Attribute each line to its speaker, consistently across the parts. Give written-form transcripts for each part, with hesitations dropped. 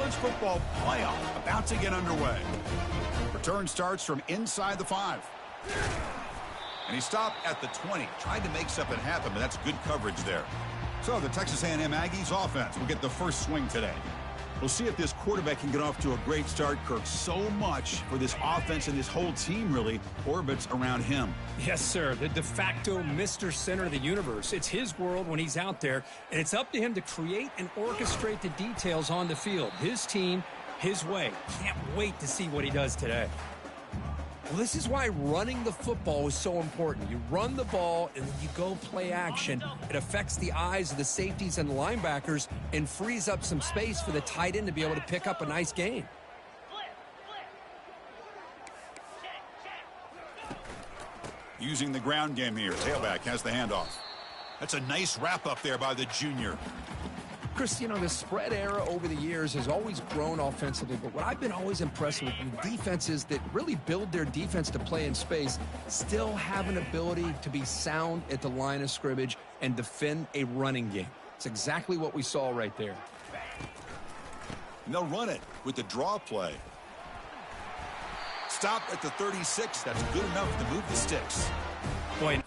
Speaker 1: college football playoff about to get underway. Return starts from inside the 5. And he stopped at the 20. Tried to make something happen, but that's good coverage there. So the Texas A&M Aggies offense will get the first swing today. We'll see if this quarterback can get off to a great start, Kirk. So much for this offense and this whole team really orbits around him.
Speaker 2: Yes, sir. The de facto Mr. Center of the universe. It's his world when he's out there, and it's up to him to create and orchestrate the details on the field. His team, his way. Can't wait to see what he does today.
Speaker 3: Well, this is why running the football is so important. You run the ball, and then you go play action. It affects the eyes of the safeties and the linebackers and frees up some space for the tight end to be able to pick up a nice gain.
Speaker 1: Using the ground game here. Tailback has the handoff. That's a nice wrap-up there by the junior.
Speaker 3: Chris, you know, the spread era over the years has always grown offensively, but what I've been always impressed with defenses that really build their defense to play in space still have an ability to be sound at the line of scrimmage and defend a running game. It's exactly what we saw right there.
Speaker 1: And they'll run it with the draw play. Stop at the 36. That's good enough to move the sticks.
Speaker 2: Boy,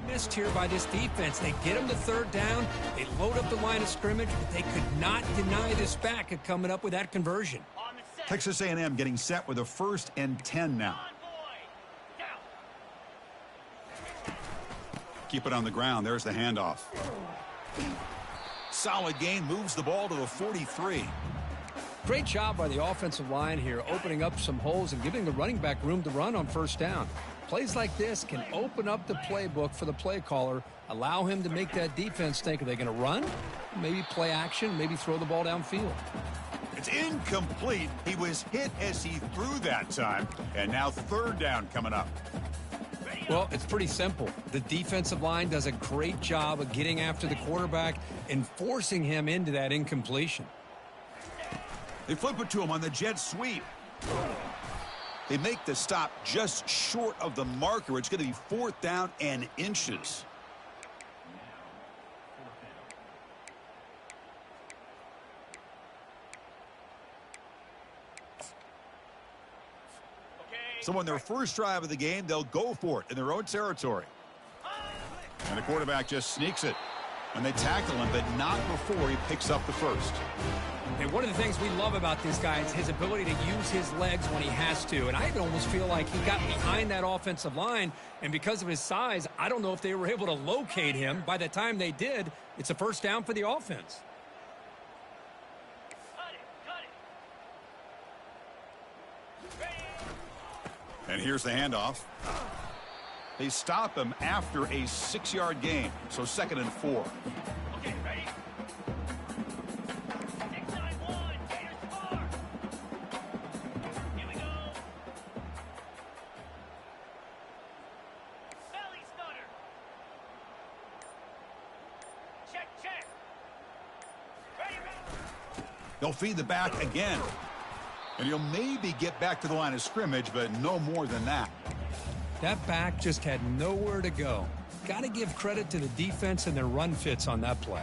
Speaker 2: missed here by this defense. They get him to third down. They load up the line of scrimmage, but they could not deny this back at coming up with that conversion.
Speaker 1: Texas A&M getting set with a 1st and 10 now. Keep it on the ground. There's the handoff. Solid gain, moves the ball to the 43.
Speaker 3: Great job by the offensive line here, opening up some holes and giving the running back room to run on first down. Plays like this can open up the playbook for the play caller, allow him to make that defense think, are they going to run? Maybe play action, maybe throw the ball downfield.
Speaker 1: It's incomplete. He was hit as he threw that time, and now 3rd down coming up.
Speaker 3: Well, it's pretty simple. The defensive line does a great job of getting after the quarterback and forcing him into that incompletion.
Speaker 1: They flip it to him on the jet sweep. They make the stop just short of the marker. It's going to be 4th down and inches. So on their first drive of the game, they'll go for it in their own territory. And the quarterback just sneaks it. And they tackle him, but not before he picks up the first.
Speaker 2: And one of the things we love about this guy is his ability to use his legs when he has to. And I almost feel like he got behind that offensive line, and because of his size, I don't know if they were able to locate him. By the time they did, it's a 1st down for the offense.
Speaker 1: And here's the handoff. They stop him after a 6-yard gain, so 2nd and 4.
Speaker 4: Okay, ready?
Speaker 1: They'll feed the back again. And he'll maybe get back to the line of scrimmage, but no more than that.
Speaker 3: That back just had nowhere to go. Got to give credit to the defense and their run fits on that play.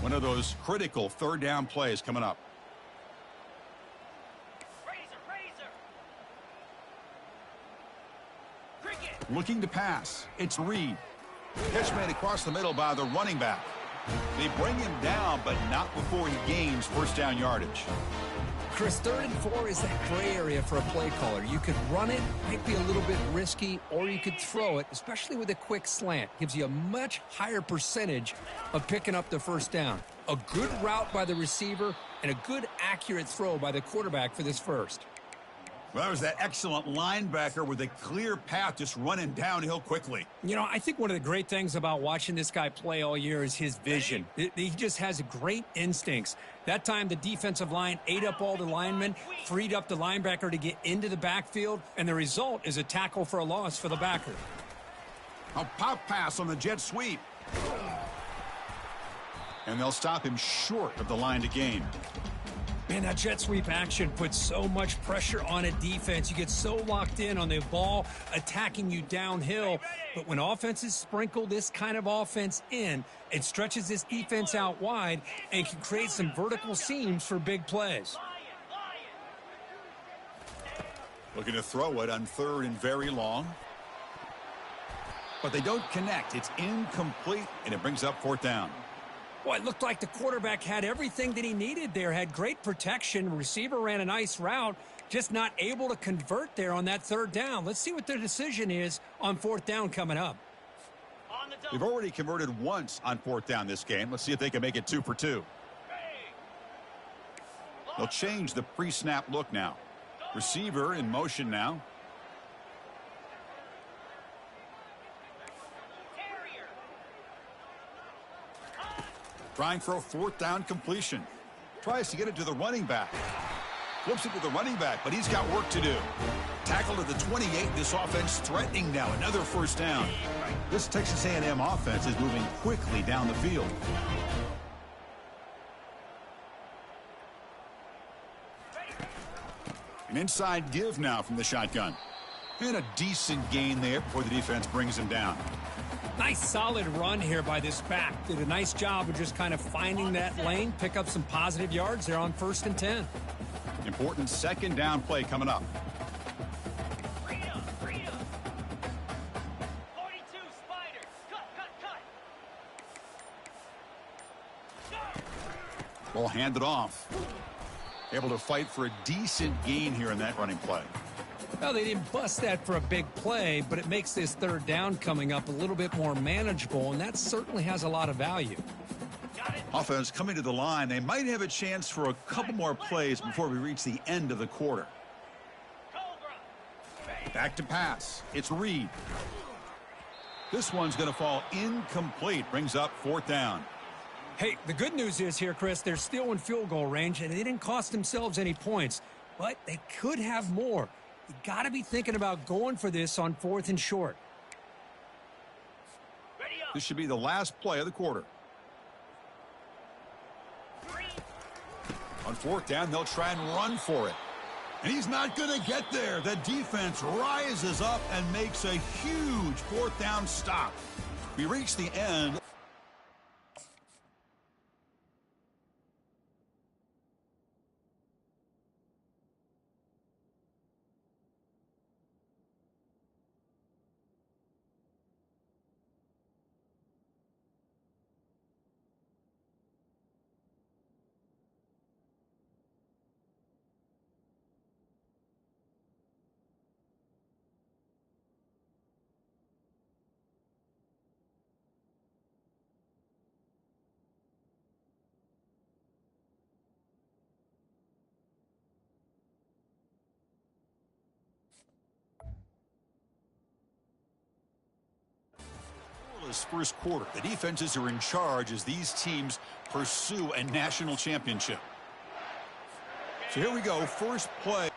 Speaker 1: One of those critical 3rd down plays coming up. Looking to pass. It's Reed. Catch made across the middle by the running back. They bring him down, but not before he gains 1st down yardage.
Speaker 3: Chris, 3rd and 4 is that gray area for a play caller. You could run it, might be a little bit risky, or you could throw it, especially with a quick slant. Gives you a much higher percentage of picking up the 1st down. A good route by the receiver and a good accurate throw by the quarterback for this first.
Speaker 1: Well, that was that excellent linebacker with a clear path just running downhill quickly.
Speaker 2: You know, I think one of the great things about watching this guy play all year is his vision. He just has great instincts. That time, the defensive line ate up all the linemen, freed up the linebacker to get into the backfield, and the result is a tackle for a loss for the backer.
Speaker 1: A pop pass on the jet sweep. And they'll stop him short of the line to gain.
Speaker 2: Man, that jet sweep action puts so much pressure on a defense. You get so locked in on the ball attacking you downhill. But when offenses sprinkle this kind of offense in, it stretches this defense out wide and can create some vertical seams for big plays.
Speaker 1: Looking to throw it on 3rd and very long. But they don't connect. It's incomplete, and it brings up 4th down.
Speaker 2: Well, it looked like the quarterback had everything that he needed there, had great protection. Receiver ran a nice route, just not able to convert there on that 3rd down. Let's see what their decision is on 4th down coming up.
Speaker 1: They've already converted once on 4th down this game. Let's see if they can make it 2 for 2. They'll change the pre-snap look now. Receiver in motion now. Trying for a 4th down completion. Tries to get it to the running back. Flips it to the running back, but he's got work to do. Tackle to the 28. This offense threatening now. Another 1st down. This Texas A&M offense is moving quickly down the field. An inside give now from the shotgun. And a decent gain there before the defense brings him down.
Speaker 2: Nice solid run here by this back. Did a nice job of just kind of finding that lane, pick up some positive yards there on 1st and 10.
Speaker 1: Important 2nd down play coming up.
Speaker 4: 42 Spider. Cut.
Speaker 1: Ball handed off. Able to fight for a decent gain here in that running play.
Speaker 2: Well, they didn't bust that for a big play, but it makes this 3rd down coming up a little bit more manageable, and that certainly has a lot of value.
Speaker 1: Offense coming to the line. They might have a chance for a couple more plays before we reach the end of the quarter. Back to pass. It's Reed. This one's going to fall incomplete. Brings up 4th down.
Speaker 2: Hey, the good news is here, Chris, they're still in field goal range, and they didn't cost themselves any points, but they could have more. You got to be thinking about going for this on 4th and short.
Speaker 1: This should be the last play of the quarter. On 4th down, they'll try and run for it. And he's not going to get there. The defense rises up and makes a huge 4th down stop. We reach the end. First quarter. The defenses are in charge as these teams pursue a national championship. So here we go. First play.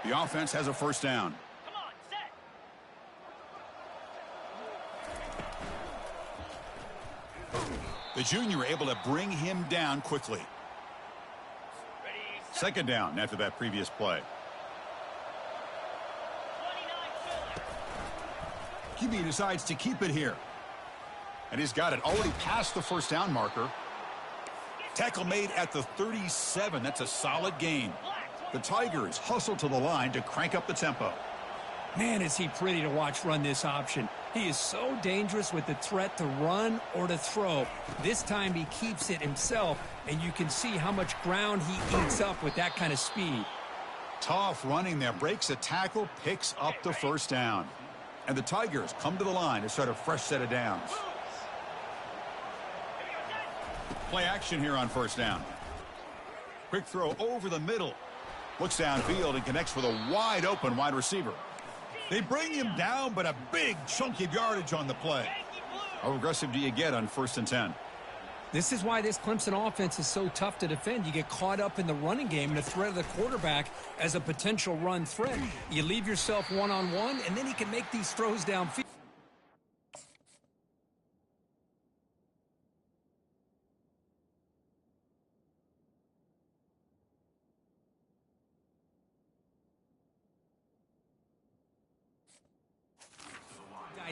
Speaker 1: The offense has a first down.
Speaker 4: Come on, set.
Speaker 1: The junior able to bring him down quickly.
Speaker 4: Ready, set.
Speaker 1: Second down after that previous play.
Speaker 4: 29
Speaker 1: QB decides to keep it here. And he's got it already past the first down marker. Tackle made at the 37. That's a solid gain. The Tigers hustle to the line to crank up the tempo.
Speaker 2: Man, is he pretty to watch run this option. He is so dangerous with the threat to run or to throw. This time he keeps it himself, and you can see how much ground he eats up with that kind of speed.
Speaker 1: Tough running there. Breaks a tackle, picks up the first down. And the Tigers come to the line to start a fresh set of downs. Play action here on first down. Quick throw over the middle. Looks downfield and connects with a wide open wide receiver. They bring him down, but a big chunky yardage on the play. How aggressive do you get on 1st and 10?
Speaker 2: This is why this Clemson offense is so tough to defend. You get caught up in the running game and the threat of the quarterback as a potential run threat. You leave yourself one-on-one, and then he can make these throws downfield.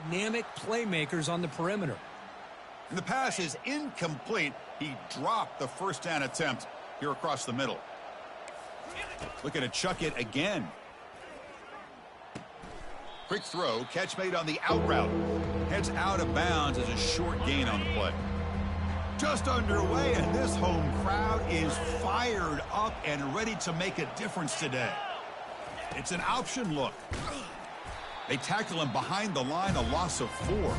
Speaker 2: Dynamic playmakers on the perimeter.
Speaker 1: And the pass is incomplete. He dropped the first down attempt here across the middle. Looking to chuck it again. Quick throw, catch made on the out route. Heads out of bounds as a short gain on the play. Just underway, and this home crowd is fired up and ready to make a difference today. It's an option look. They tackle him behind the line, a loss of 4.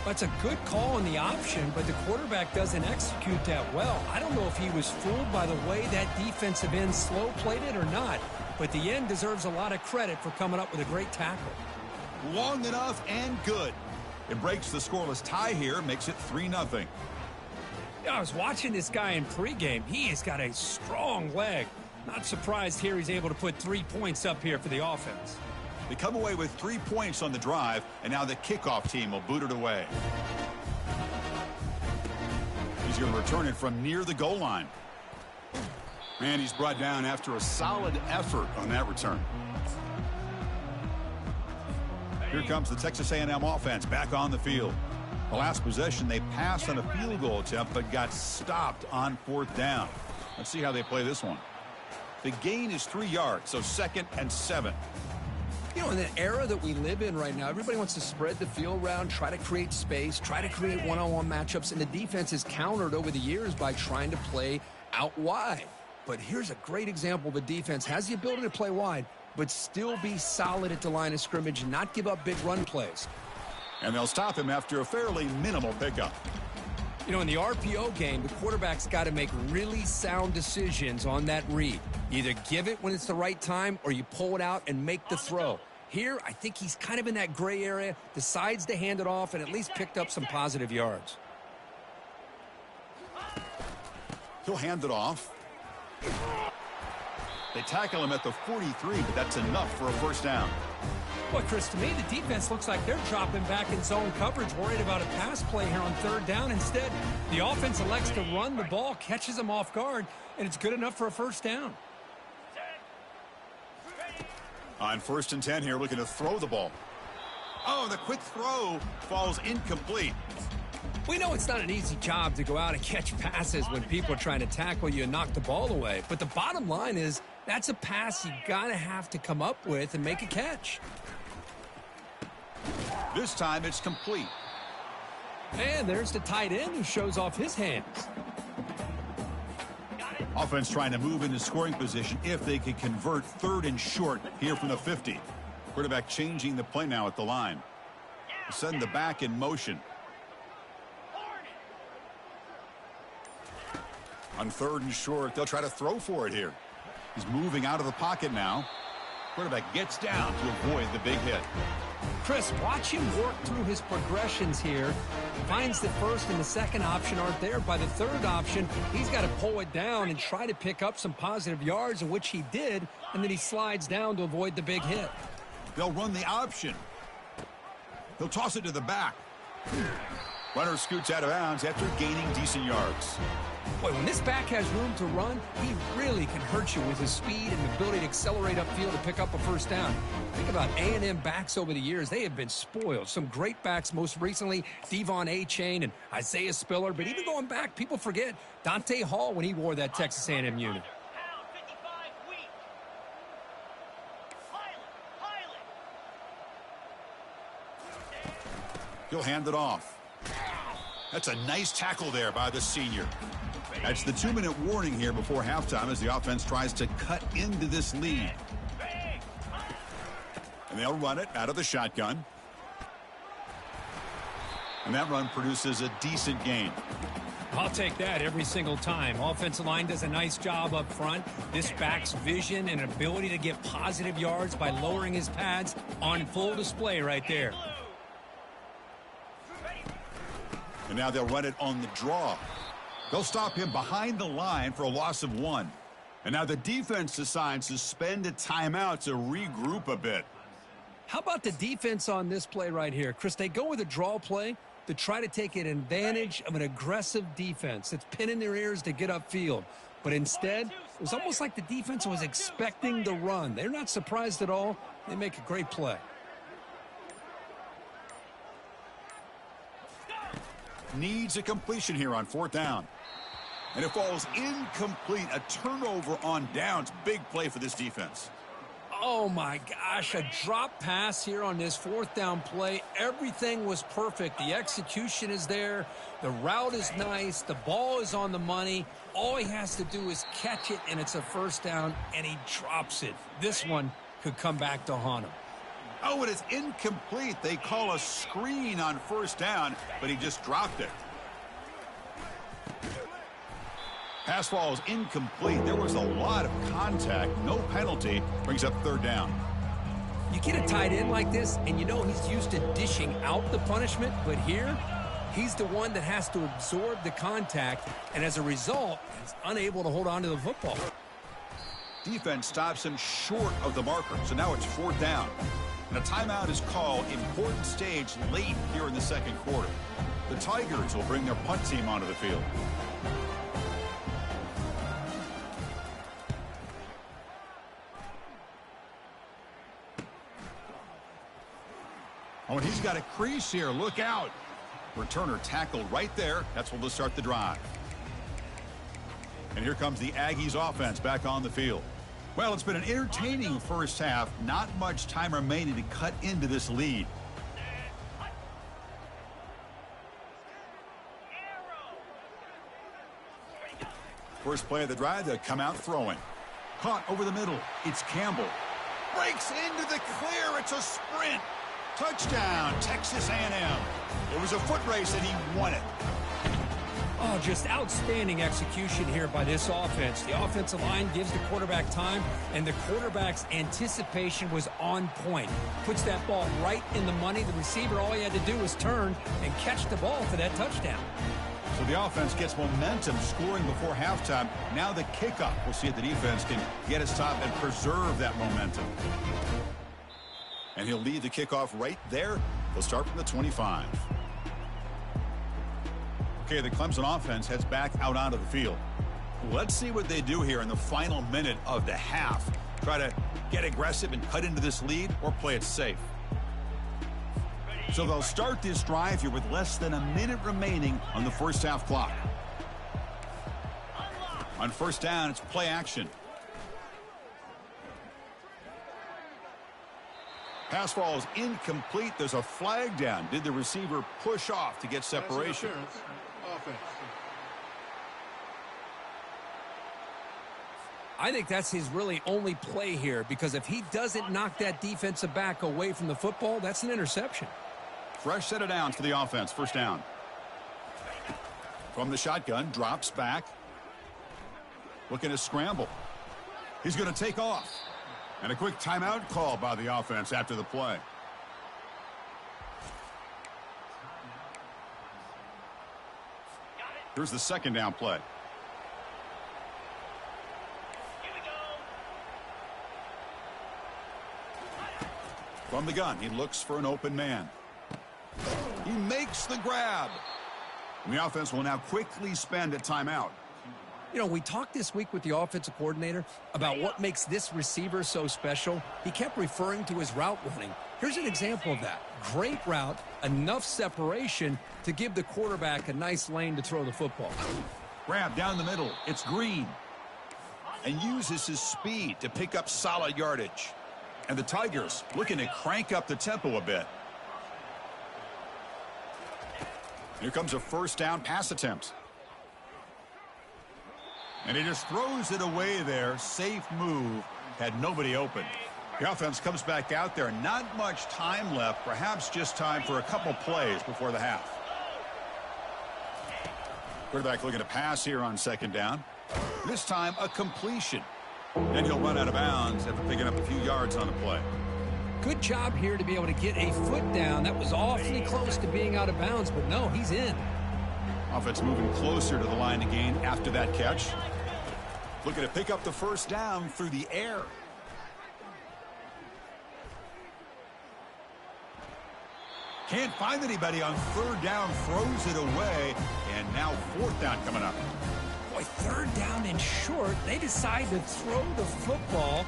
Speaker 2: That's a good call on the option, but the quarterback doesn't execute that well. I don't know if he was fooled by the way that defensive end slow played it or not, but the end deserves a lot of credit for coming up with a great tackle.
Speaker 1: Long enough and good. It breaks the scoreless tie here, makes it 3-0.
Speaker 2: I was watching this guy in pregame. He has got a strong leg. Not surprised here he's able to put 3 points up here for the offense.
Speaker 1: They come away with 3 points on the drive, and now the kickoff team will boot it away. He's going to return it from near the goal line. And he's brought down after a solid effort on that return. Here comes the Texas A&M offense back on the field. The last possession, they passed on a field goal attempt, but got stopped on 4th down. Let's see how they play this one. The gain is 3 yards, so 2nd and 7.
Speaker 3: You know, in the era that we live in right now, everybody wants to spread the field around, try to create space, try to create one-on-one matchups, and the defense is countered over the years by trying to play out wide. But here's a great example. The defense has the ability to play wide, but still be solid at the line of scrimmage and not give up big run plays.
Speaker 1: And they'll stop him after a fairly minimal pickup.
Speaker 2: You know, in the RPO game, the quarterback's got to make really sound decisions on that read. Either give it when it's the right time or you pull it out and make the throw. Here, I think he's kind of in that gray area, decides to hand it off and at least picked up some positive yards.
Speaker 1: He'll hand it off. They tackle him at the 43, but that's enough for a first down.
Speaker 2: Well, Chris, to me, the defense looks like they're dropping back in zone coverage, worried about a pass play here on 3rd down. Instead, the offense elects to run the ball, catches them off guard, and it's good enough for a first down.
Speaker 1: On 1st and 10 here, looking to throw the ball. Oh, the quick throw falls incomplete.
Speaker 2: We know it's not an easy job to go out and catch passes when people are trying to tackle you and knock the ball away. But the bottom line is that's a pass you gotta have to come up with and make a catch.
Speaker 1: This time it's complete.
Speaker 2: And there's the tight end who shows off his hands.
Speaker 1: Offense trying to move into scoring position if they can convert 3rd and short here from the 50. Quarterback changing the play now at the line. Send the back in motion. On 3rd and short, they'll try to throw for it here. He's moving out of the pocket now. Quarterback gets down to avoid the big hit.
Speaker 3: Chris, watch him work through his progressions here. Finds the first and the second option aren't there. By the third option, he's got to pull it down and try to pick up some positive yards, of which he did, and then he slides down to avoid the big hit.
Speaker 1: They'll run the option. He'll toss it to the back. Runner scoots out of bounds after gaining decent yards.
Speaker 3: Boy, when this back has room to run, he really can hurt you with his speed and the ability to accelerate upfield to pick up a first down. Think about A&M backs over the years. They have been spoiled. Some great backs, most recently, Devon A-Chain and Isaiah Spiller. But even going back, people forget Dante Hall when he wore that Texas A&M unit.
Speaker 1: He'll hand it off. That's a nice tackle there by the senior. That's the 2-minute warning here before halftime as the offense tries to cut into this lead. And they'll run it out of the shotgun. And that run produces a decent gain.
Speaker 2: I'll take that every single time. Offensive line does a nice job up front. This back's vision and ability to get positive yards by lowering his pads on full display right there.
Speaker 1: And now they'll run it on the draw. They'll stop him behind the line for a loss of 1. And now the defense decides to spend a timeout to regroup a bit.
Speaker 3: How about the defense on this play right here? Chris, they go with a draw play to try to take an advantage of an aggressive defense that's pinning their ears to get upfield. But instead, it was almost like the defense was expecting the run. They're not surprised at all. They make a great play.
Speaker 1: Needs a completion here on 4th down. And it falls incomplete. A turnover on downs. Big play for this defense.
Speaker 3: Oh, my gosh. A drop pass here on this 4th down play. Everything was perfect. The execution is there. The route is nice. The ball is on the money. All he has to do is catch it, and it's a first down, and he drops it. This one could come back to haunt him.
Speaker 1: Oh, and it's incomplete. They call a screen on 1st down, but he just dropped it. Pass ball is incomplete. There was a lot of contact. No penalty. Brings up 3rd down.
Speaker 3: You get a tight end like this, and you know he's used to dishing out the punishment, but here, he's the one that has to absorb the contact, and as a result, he's unable to hold on to the football.
Speaker 1: Defense stops him short of the marker, so now it's 4th down. And a timeout is called. Important stage late here in the 2nd quarter. The Tigers will bring their punt team onto the field. Oh, and he's got a crease here. Look out. Returner tackled right there. That's when they'll start the drive. And here comes the Aggies offense back on the field. Well, it's been an entertaining first half. Not much time remaining to cut into this lead. First play of the drive, they'll come out throwing. Caught over the middle. It's Campbell. Breaks into the clear. It's a sprint. Touchdown, Texas A&M. It was a foot race, and he won it.
Speaker 2: Oh, just outstanding execution here by this offense. The offensive line gives the quarterback time, and the quarterback's anticipation was on point. Puts that ball right in the money. The receiver, all he had to do was turn and catch the ball for that touchdown.
Speaker 1: So the offense gets momentum, scoring before halftime. Now the kickoff. We'll see if the defense can get a stop and preserve that momentum. And he'll lead the kickoff right there. They'll start from the 25. Okay, the Clemson offense heads back out onto the field. Let's see what they do here in the final minute of the half. Try to get aggressive and cut into this lead or play it safe. So they'll start this drive here with less than a minute remaining on the first half clock. On 1st down, it's play action. Pass ball is incomplete. There's a flag down. Did the receiver push off to get separation?
Speaker 3: I think that's his really only play here, because if he doesn't knock that defensive back away from the football, that's an interception.
Speaker 1: Fresh set of downs for the offense. 1st down. From the shotgun, drops back. Looking to scramble. He's going to take off. And a quick timeout call by the offense after the play. Here's the second down play.
Speaker 4: Here we go.
Speaker 1: From the gun, he looks for an open man. He makes the grab. And the offense will now quickly spend a timeout.
Speaker 3: You know, we talked this week with the offensive coordinator about what makes this receiver so special. He kept referring to his route running. Here's an example of that. Great route, enough separation to give the quarterback a nice lane to throw the football.
Speaker 1: Grab down the middle. It's Green. And uses his speed to pick up solid yardage. And the Tigers looking to crank up the tempo a bit. Here comes a first down pass attempt. And he just throws it away there. Safe move. Had nobody open. The offense comes back out there. Not much time left. Perhaps just time for a couple plays before the half. Quarterback looking to pass here on second down. This time a completion. And he'll run out of bounds after picking up a few yards on the play.
Speaker 3: Good job here to be able to get a foot down. That was awfully close to being out of bounds, but no, he's in.
Speaker 1: Offense moving closer to the line to gain after that catch. Looking to pick up the first down through the air. Can't find anybody on third down, throws it away, and now fourth down coming up.
Speaker 3: Boy, third down and short. They decide to throw the football,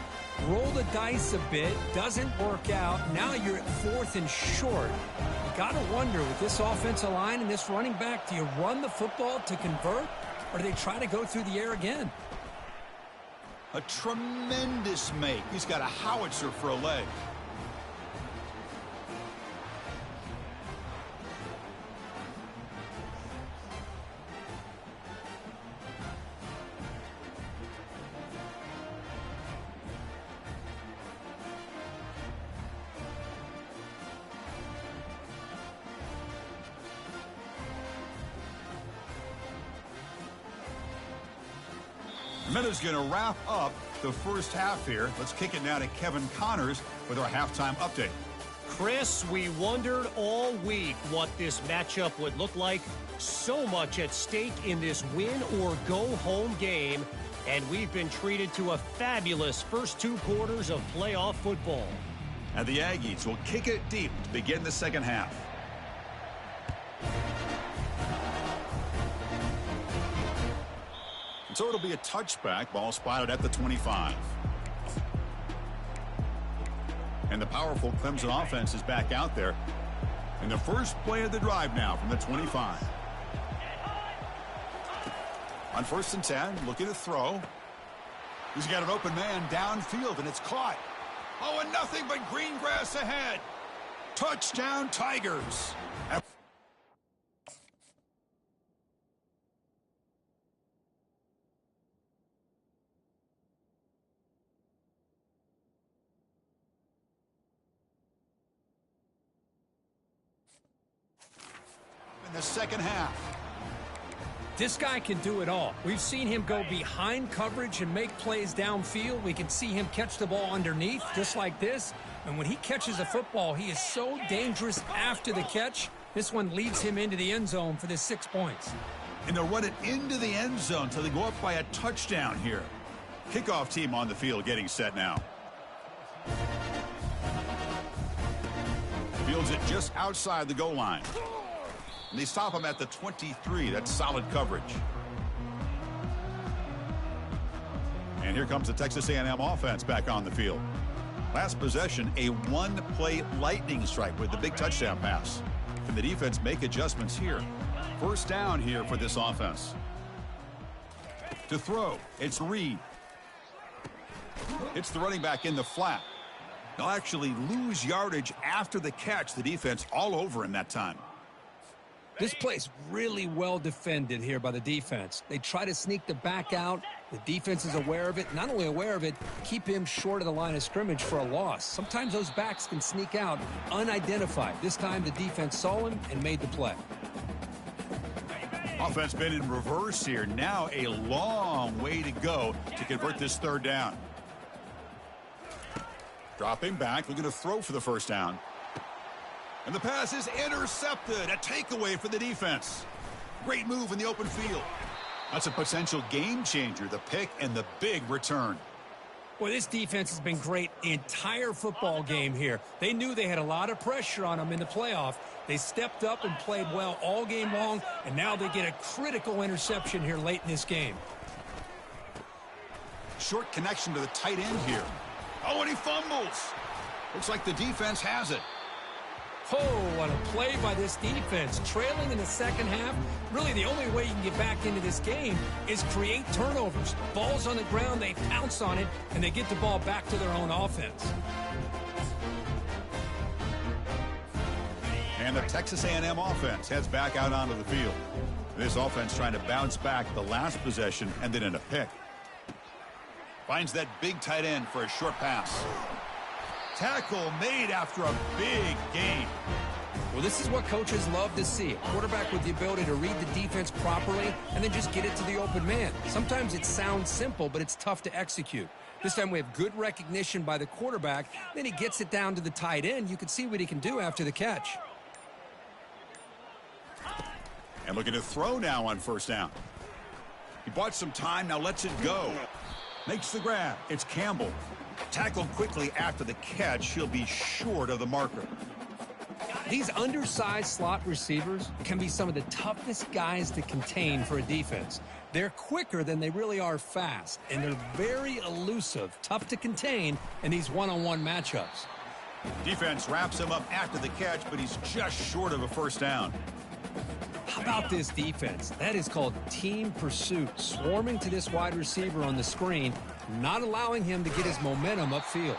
Speaker 3: roll the dice a bit, doesn't work out. Now you're at fourth and short. You got to wonder with this offensive line and this running back, do you run the football to convert, or do they try to go through the air again?
Speaker 1: A tremendous make. He's got a howitzer for a leg. Minutes going to wrap up the first half here. Let's kick it now to Kevin Connors with our halftime update.
Speaker 5: Chris, we wondered all week what this matchup would look like. So much at stake in this win-or-go-home game, and we've been treated to a fabulous first two quarters of playoff football.
Speaker 1: And the Aggies will kick it deep to begin the second half. So it'll be a touchback. Ball spotted at the 25. And the powerful Clemson offense is back out there. And the first play of the drive now from the 25. On first and 10, looking to throw. He's got an open man downfield, and it's caught. Oh, and nothing but green grass ahead. Touchdown, Tigers. The second half.
Speaker 3: This guy can do it all. We've seen him go behind coverage and make plays downfield. We can see him catch the ball underneath just like this. And when he catches a football, he is so dangerous after the catch. This one leads him into the end zone for the 6 points.
Speaker 1: And they'll run it into the end zone until they go up by a touchdown here. Kickoff team on the field getting set now. Fields it just outside the goal line. And they stop him at the 23. That's solid coverage. And here comes the Texas A&M offense back on the field. Last possession, a one-play lightning strike with the big touchdown pass. Can the defense make adjustments here? First down here for this offense. To throw, it's Reed. It's the running back in the flat. They'll actually lose yardage after the catch. The defense all over him that time.
Speaker 3: This play's really well defended here by the defense. They try to sneak the back out. The defense is aware of it. Not only aware of it, keep him short of the line of scrimmage for a loss. Sometimes those backs can sneak out unidentified. This time the defense saw him and made the play.
Speaker 1: Offense been in reverse here. Now a long way to go to convert this third down. Dropping back, looking to throw for the first down. And the pass is intercepted. A takeaway for the defense. Great move in the open field. That's a potential game changer, the pick and the big return.
Speaker 2: Well, this defense has been great the entire football game here. They knew they had a lot of pressure on them in the playoff. They stepped up and played well all game long, and now they get a critical interception here late in this game.
Speaker 1: Short connection to the tight end here. Oh, and he fumbles. Looks like the defense has it.
Speaker 2: Oh, what a play by this defense. Trailing in the second half, really the only way you can get back into this game is create turnovers. Ball's on the ground, they pounce on it, and they get the ball back to their own offense.
Speaker 1: And the Texas A&M offense heads back out onto the field. This offense trying to bounce back the last possession and then in a pick. Finds that big tight end for a short pass. Tackle made after a big gain.
Speaker 3: Well, this is what coaches love to see. A quarterback with the ability to read the defense properly and then just get it to the open man. Sometimes it sounds simple, but it's tough to execute. This time we have good recognition by the quarterback. Then he gets it down to the tight end. You can see what he can do after the catch.
Speaker 1: And looking to throw now on first down. He bought some time, now lets it go. Makes the grab. It's Campbell. Tackled quickly after the catch. He'll be short of the marker.
Speaker 2: These undersized slot receivers can be some of the toughest guys to contain for a defense. They're quicker than they really are fast, and they're very elusive, tough to contain in these one-on-one matchups.
Speaker 1: Defense wraps him up after the catch, but he's just short of a first down.
Speaker 2: How about this defense? That is called team pursuit, swarming to this wide receiver on the screen, not allowing him to get his momentum upfield.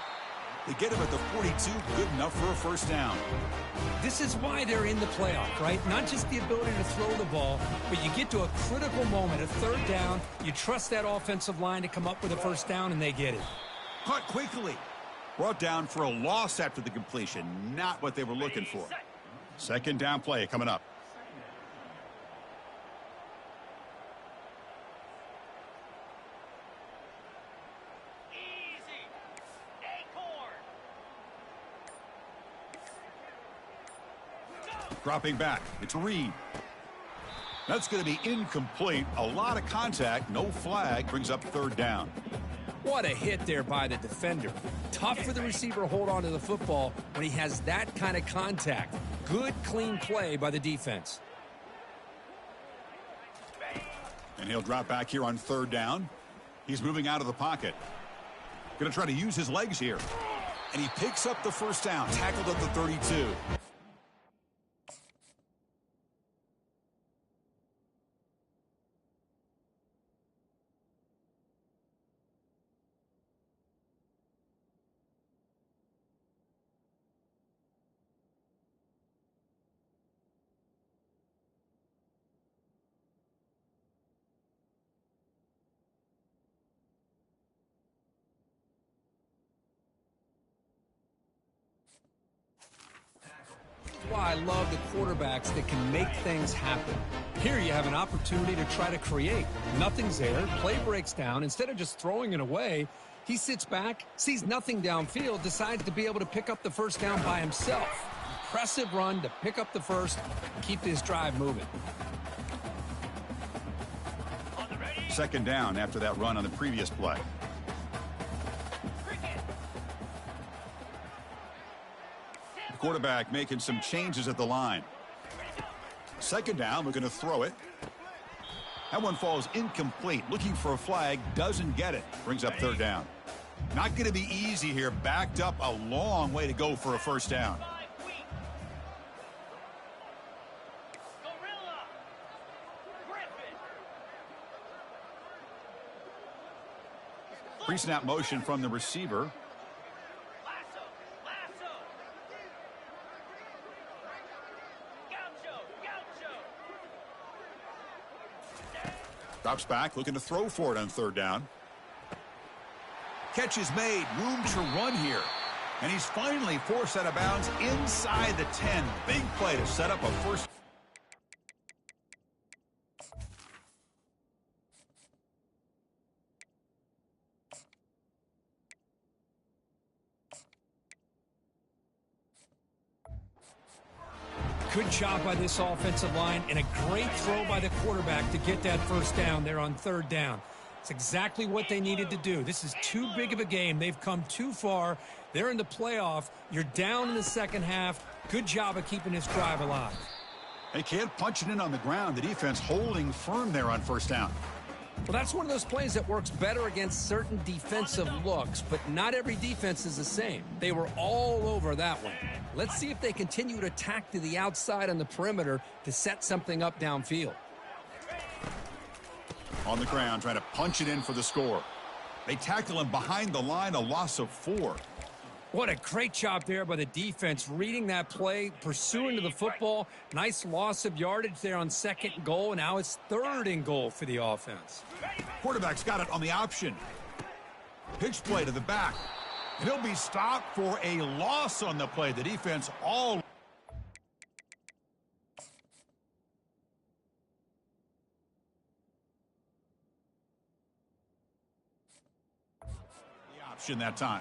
Speaker 1: They get him at the 42, good enough for a first down.
Speaker 2: This is why they're in the playoff, right? Not just the ability to throw the ball, but you get to a critical moment, a third down, you trust that offensive line to come up with a first down, and they get it.
Speaker 1: Caught quickly. Brought down for a loss after the completion, not what they were looking for. Second down play coming up. Dropping back. It's Reed. That's going to be incomplete. A lot of contact. No flag. Brings up third down.
Speaker 2: What a hit there by the defender. Tough for the receiver to hold on to the football when he has that kind of contact. Good, clean play by the defense.
Speaker 1: And he'll drop back here on third down. He's moving out of the pocket. Going to try to use his legs here. And he picks up the first down. Tackled at the 32.
Speaker 2: Why I love the quarterbacks that can make things happen. Here you have an opportunity to try to create. Nothing's there. Play breaks down. Instead of just throwing it away, he sits back, sees nothing downfield, decides to be able to pick up the first down by himself. Impressive run to pick up the first and keep this drive moving.
Speaker 1: Second down after that run on the previous play. Quarterback making some changes at the line. Second down, we're going to throw it. That one falls incomplete. Looking for a flag, doesn't get it. Brings up third down. Not going to be easy here. Backed up a long way to go for a first down. Pre-snap motion from the receiver. Drops back, looking to throw for it on third down. Catch is made, room to run here. And he's finally forced out of bounds inside the 10. Big play to set up a first.
Speaker 2: Good job by this offensive line and a great throw by the quarterback to get that first down there on third down. It's exactly what they needed to do. This is too big of a game. They've come too far. They're in the playoff. You're down in the second half. Good job of keeping this drive alive.
Speaker 1: They can't punch it in on the ground. The defense holding firm there on first down.
Speaker 3: Well, that's one of those plays that works better against certain defensive looks, but not every defense is the same. They were all over that one. Let's see if they continue to attack to the outside on the perimeter to set something up downfield.
Speaker 1: On the ground, trying to punch it in for the score. They tackle him behind the line, a loss of 4.
Speaker 2: What a great job there by the defense, reading that play, pursuing to the football. Nice loss of yardage there on second and goal, and now it's third and goal for the offense.
Speaker 1: Quarterback's got it on the option. Pitch play to the back. And he'll be stopped for a loss on the play. The defense all... the option that time.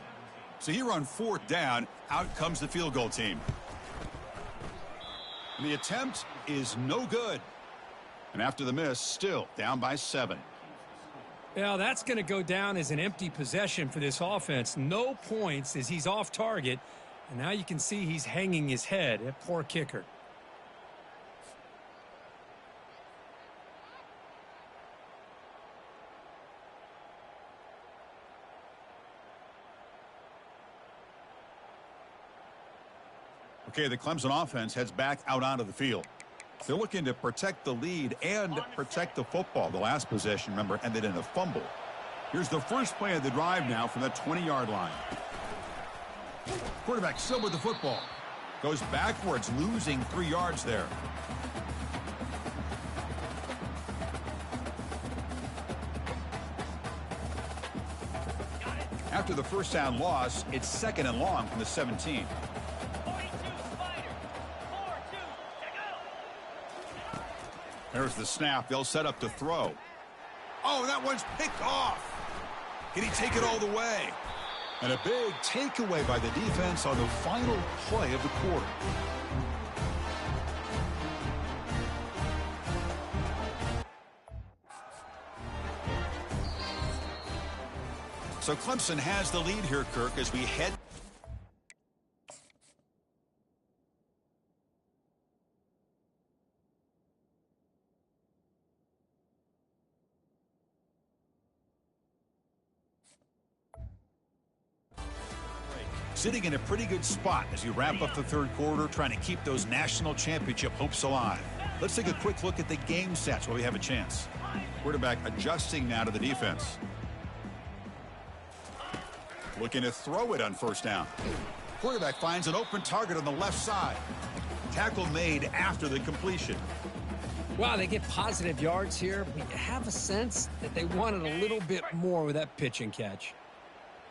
Speaker 1: So here on fourth down, out comes the field goal team. And the attempt is no good. And after the miss, still down by 7.
Speaker 2: Well, that's going to go down as an empty possession for this offense. No points as he's off target. And now you can see he's hanging his head. A poor kicker.
Speaker 1: Okay, the Clemson offense heads back out onto the field. They're looking to protect the lead and protect the football. The last possession, remember, ended in a fumble. Here's the first play of the drive now from that 20-yard line. Quarterback still with the football. Goes backwards, losing 3 yards there. After the first down loss, it's second and long from the 17. There's the snap. They'll set up to throw. Oh, that one's picked off. Can he take it all the way? And a big takeaway by the defense on the final play of the quarter. So Clemson has the lead here, Kirk, as we head. Sitting in a pretty good spot as you wrap up the third quarter, trying to keep those national championship hopes alive. Let's take a quick look at the game stats while we have a chance. Quarterback adjusting now to the defense. Looking to throw it on first down. Quarterback finds an open target on the left side. Tackle made after the completion.
Speaker 3: Wow, they get positive yards here, but you have a sense that they wanted a little bit more with that pitch and catch.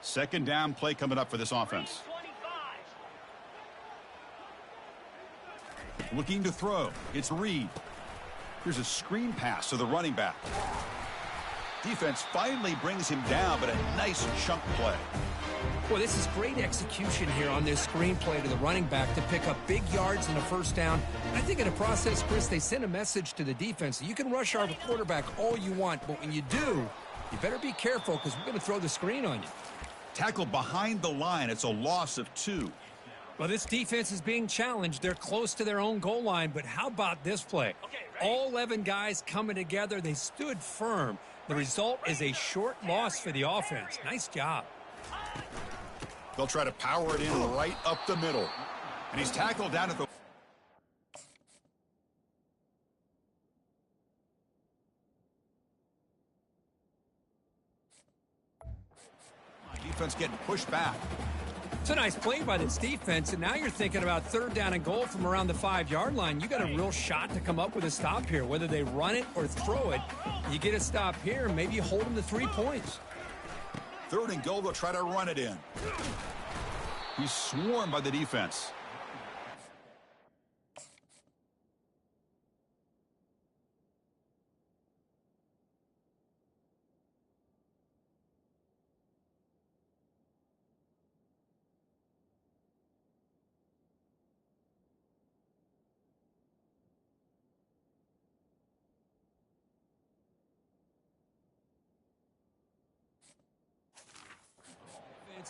Speaker 1: Second down play coming up for this offense. Looking to throw. It's Reed. Here's a screen pass to the running back. Defense finally brings him down, but a nice chunk play.
Speaker 3: Well, this is great execution here on this screen play to the running back to pick up big yards and a first down. I think in the process, Chris, they sent a message to the defense. You can rush our quarterback all you want, but when you do, you better be careful because we're going to throw the screen on you.
Speaker 1: Tackle behind the line. It's a loss of 2.
Speaker 2: Well, this defense is being challenged. They're close to their own goal line, but how about this play? All 11 guys coming together. They stood firm. The result is a short loss for the offense. Nice job.
Speaker 1: They'll try to power it in right up the middle. And he's tackled down at the... Defense getting pushed back.
Speaker 2: It's a nice play by this defense, and now you're thinking about third down and goal from around the 5-yard line. You got a real shot to come up with a stop here. Whether they run it or throw it, you get a stop here, maybe you hold them to 3 points.
Speaker 1: Third and goal, they'll try to run it in. He's swarmed by the defense.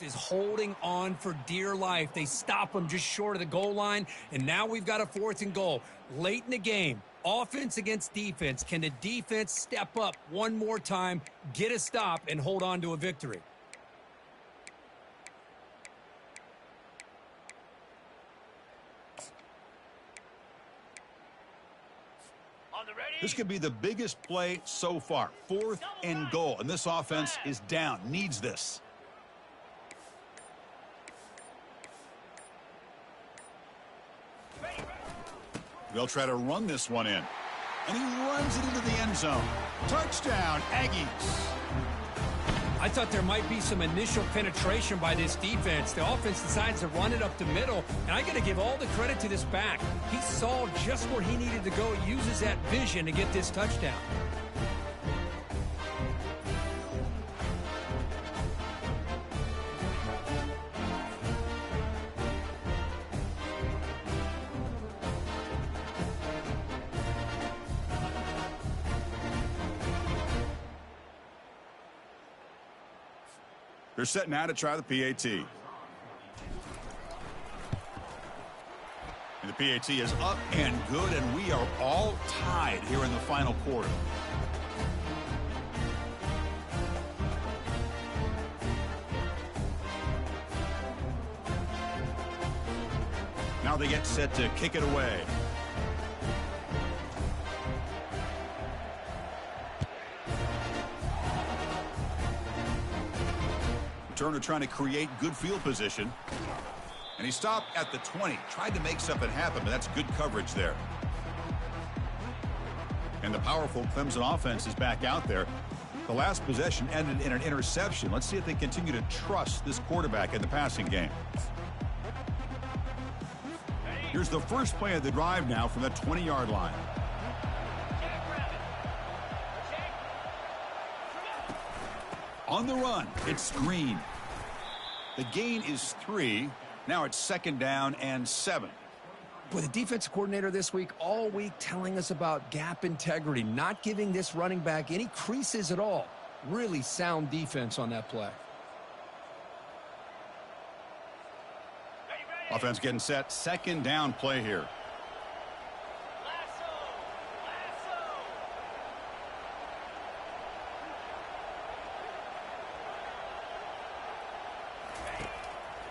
Speaker 2: Is holding on for dear life. They stop him just short of the goal line, and now we've got a 4th and goal. Late in the game, offense against defense. Can the defense step up one more time, get a stop, and hold on to a victory?
Speaker 4: On the ready.
Speaker 1: This could be the biggest play so far. 4th and goal, and this offense is down, needs this. They'll try to run this one in. And he runs it into the end zone. Touchdown, Aggies.
Speaker 2: I thought there might be some initial penetration by this defense. The offense decides to run it up the middle, and I got to give all the credit to this back. He saw just where he needed to go, uses that vision to get this touchdown.
Speaker 1: They're set now to try the PAT. And the PAT is up and good, and we are all tied here in the final quarter. Now they get set to kick it away. Turner trying to create good field position. And he stopped at the 20. Tried to make something happen, but that's good coverage there. And the powerful Clemson offense is back out there. The last possession ended in an interception. Let's see if they continue to trust this quarterback in the passing game. Here's the first play of the drive now from the 20-yard line. On the run, it's Green. The gain is 3. Now it's 2nd down and 7.
Speaker 3: Boy, the defensive coordinator this week, all week, telling us about gap integrity, not giving this running back any creases at all. Really sound defense on that play.
Speaker 1: Offense getting set. 2nd down play here.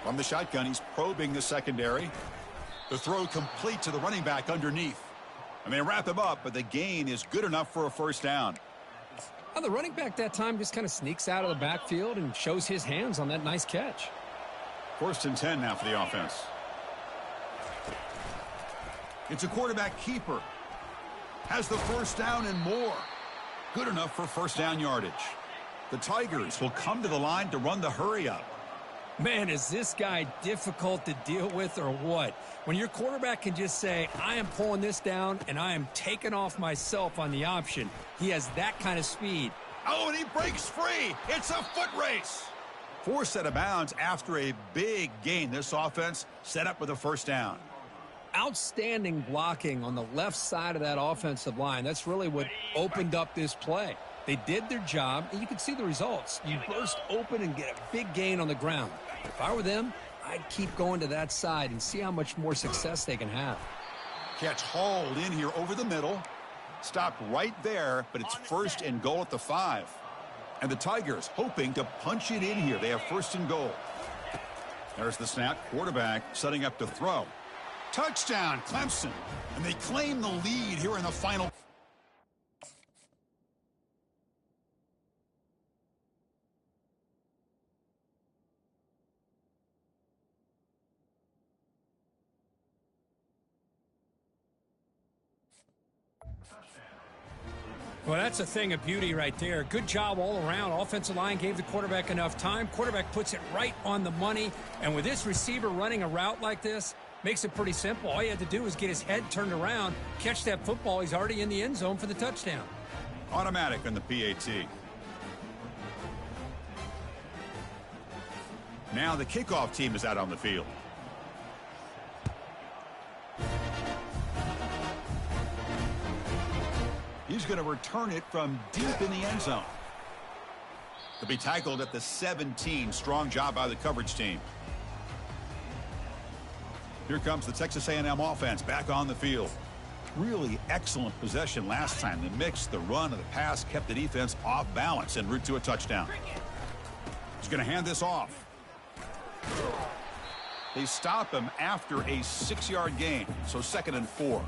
Speaker 1: From the shotgun, he's probing the secondary. The throw complete to the running back underneath. And they wrap him up, but the gain is good enough for a 1st down.
Speaker 3: Well, the running back that time just kind of sneaks out of the backfield and shows his hands on that nice catch.
Speaker 1: 1st and 10 now for the offense. It's a quarterback keeper. Has the 1st down and more. Good enough for 1st down yardage. The Tigers will come to the line to run the hurry up.
Speaker 2: Man, is this guy difficult to deal with or what? When your quarterback can just say, I am pulling this down and I am taking off myself on the option. He has that kind of speed.
Speaker 1: Oh, and he breaks free. It's a foot race. Forced out of bounds after a big gain. This offense set up with a 1st down.
Speaker 3: Outstanding blocking on the left side of that offensive line. That's really what opened up this play. They did their job, and you can see the results. You burst open and get a big gain on the ground. If I were them, I'd keep going to that side and see how much more success they can have.
Speaker 1: Catch hauled in here over the middle. Stopped right there, but it's 1st and goal at the 5. And the Tigers hoping to punch it in here. They have 1st and goal. There's the snap. Quarterback setting up to throw. Touchdown, Clemson. And they claim the lead here in the final.
Speaker 2: Well, that's a thing of beauty right there. Good job all around. Offensive line gave the quarterback enough time. Quarterback puts it right on the money. And with this receiver running a route like this, makes it pretty simple. All he had to do was get his head turned around, catch that football. He's already in the end zone for the touchdown.
Speaker 1: Automatic on the PAT. Now the kickoff team is out on the field. He's going to return it from deep in the end zone. To be tackled at the 17. Strong job by the coverage team. Here comes the Texas A&M offense back on the field. Really excellent possession last time. The mix, the run, and the pass kept the defense off balance en route to a touchdown. He's going to hand this off. They stop him after a 6-yard gain, so 2nd and 4.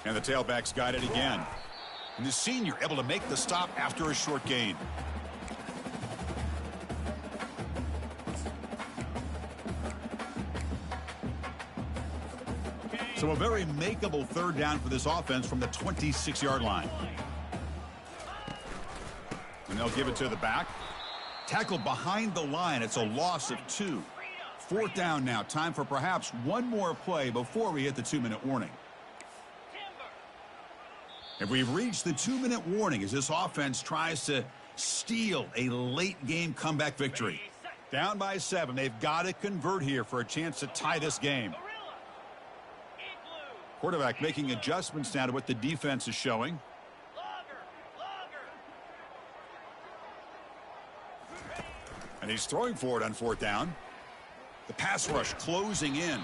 Speaker 1: And the tailback's got it again. And the senior able to make the stop after a short gain. So a very makeable 3rd down for this offense from the 26-yard line. And they'll give it to the back. Tackled behind the line. It's a loss of 2. 4th down now. Time for perhaps one more play before we hit the 2-minute warning. And we've reached the 2-minute warning as this offense tries to steal a late-game comeback victory. Down by 7. They've got to convert here for a chance to tie this game. Quarterback making adjustments now to what the defense is showing. And he's throwing for it on 4th down. The pass rush closing in.